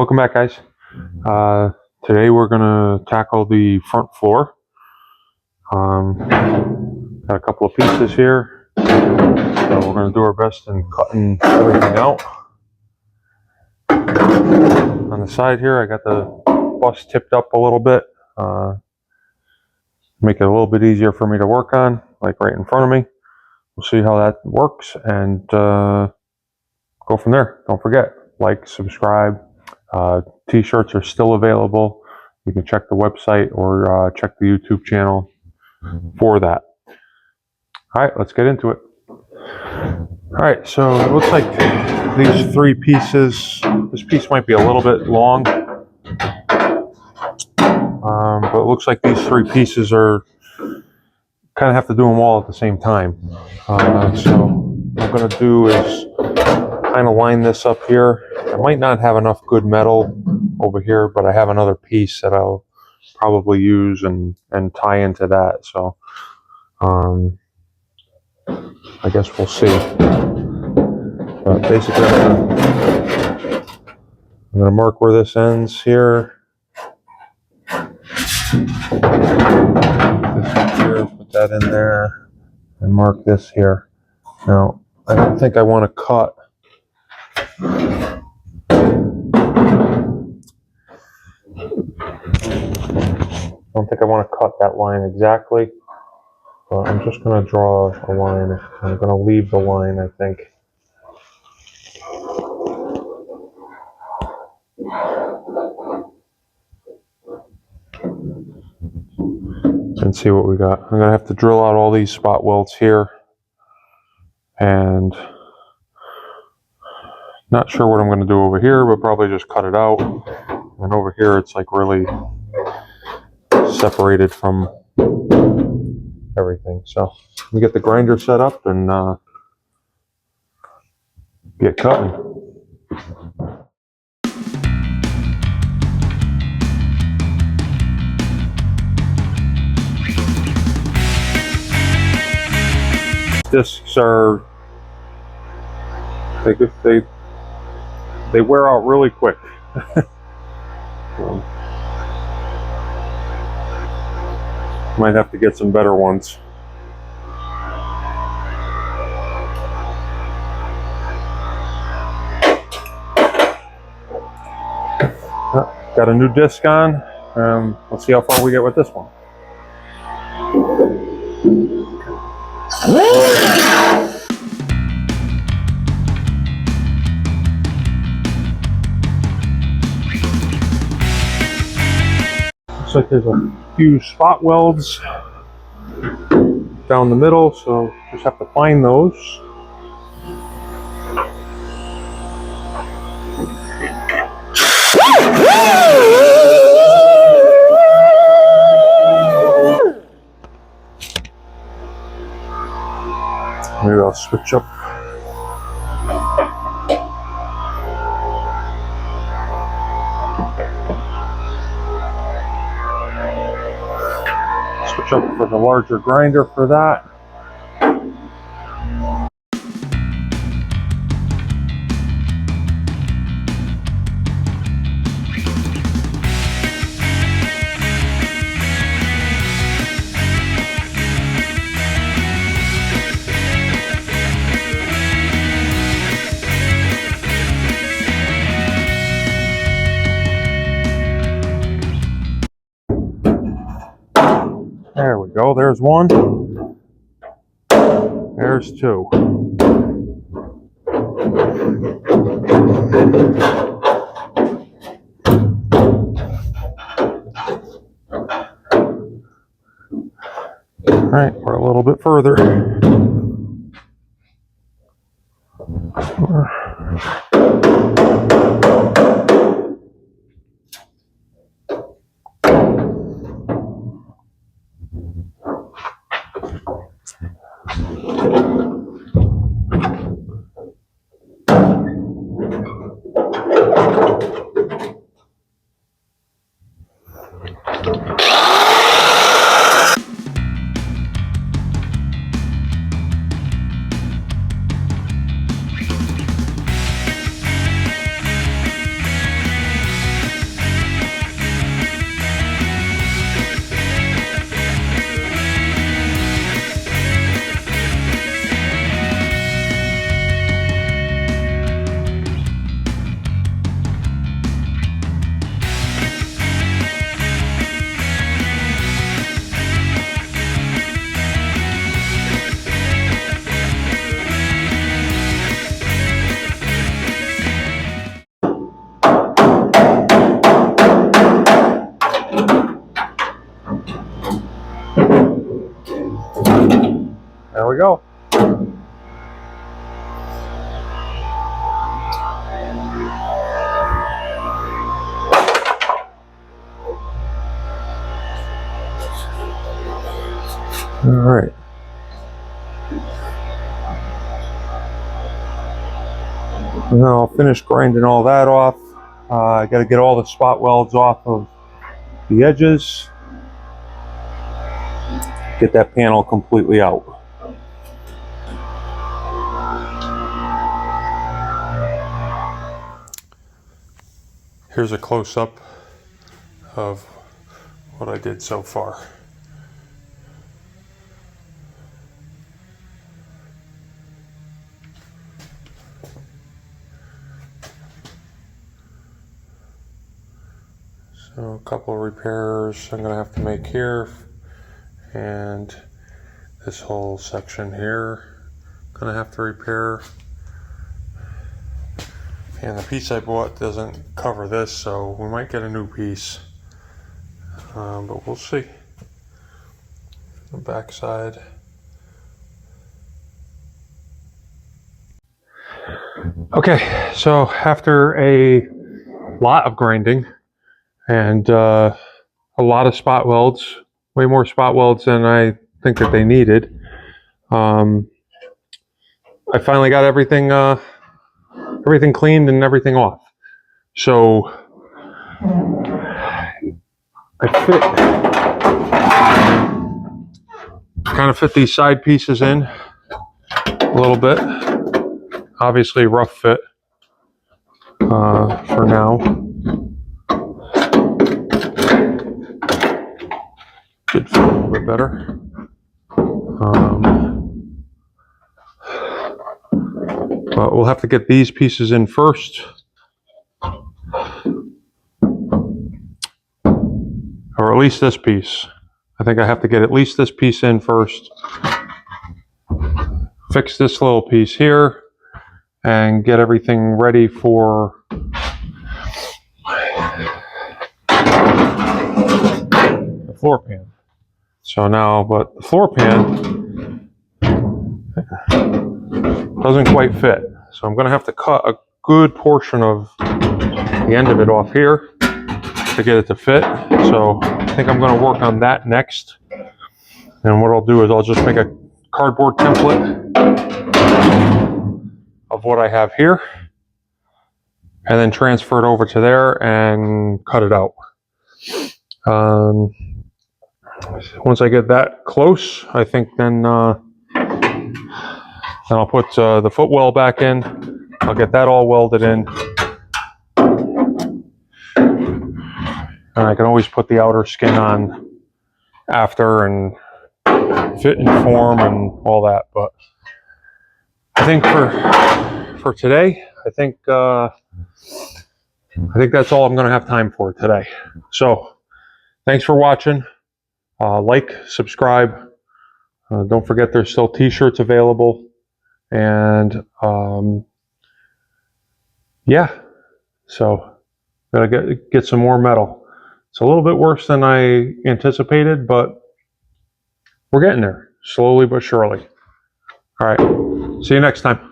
Welcome back, guys. Today we're going to tackle the front floor. Got a couple of pieces here, so we're going to do our best in cutting everything out. On the side here, I got the bus tipped up a little bit, make it a little bit easier for me to work on, like right in front of me. We'll see how that works and go from there. Don't forget, like, subscribe. T-shirts are still available. You can check the website or check the YouTube channel for that. All right, let's get into it. All right, so it looks like these three pieces, this piece might be a little bit long, but it looks like these three pieces are kind of have to do them all at the same time. So what I'm going to do is kind of line this up here. I might not have enough good metal over here, but I have another piece that I'll probably use and tie into that. So I guess we'll see. But basically, I'm going to mark where this ends here. This here, put that in there, and mark this here. Now, I don't think I want to cut. I don't think I want to cut that line exactly, but I'm just going to draw a line. I'm going to leave the line, I think. And see what we got. I'm going to have to drill out all these spot welds here, and not sure what I'm going to do over here, but probably just cut it out. And over here it's like really separated from everything. So let me get the grinder set up and get cutting. Discs are they wear out really quick. Might have to get some better ones. Got a new disc on. Let's see how far we get with this one. Looks like there's a few spot welds down the middle, so just have to find those. Maybe I'll switch up. Switch up for the larger grinder for that. There we go, there's one. There's two. All right, we're a little bit further. we go. All right. And then I'll finish grinding all that off. I got to get all the spot welds off of the edges. Get that panel completely out. Here's a close-up of what I did so far. So a couple of repairs I'm going to have to make here, and this whole section here going to have to repair. And the piece I bought doesn't cover this, so we might get a new piece, but we'll see. The back side. Okay, so after a lot of grinding and a lot of spot welds, way more spot welds than I think that they needed, I finally got everything cleaned and everything off. So I kind of fit these side pieces in a little bit. Obviously rough fit for now. Should fit a little bit better. But we'll have to get these pieces in first. Or at least this piece. I think I have to get at least this piece in first. Fix this little piece here and get everything ready for the floor pan. So now, but the floor pan doesn't quite fit. So I'm going to have to cut a good portion of the end of it off here to get it to fit. So I think I'm going to work on that next. And what I'll do is I'll just make a cardboard template of what I have here and then transfer it over to there and cut it out. Once I get that close, I think then I'll put the footwell back in. I'll get that all welded in. And I can always put the outer skin on after and fit and form and all that. But I think for today, I think that's all I'm going to have time for today. So thanks for watching. Like, subscribe. Don't forget there's still t-shirts available. And yeah, so gotta get some more metal. It's a little bit worse than I anticipated, but we're getting there slowly but surely. All right, see you next time.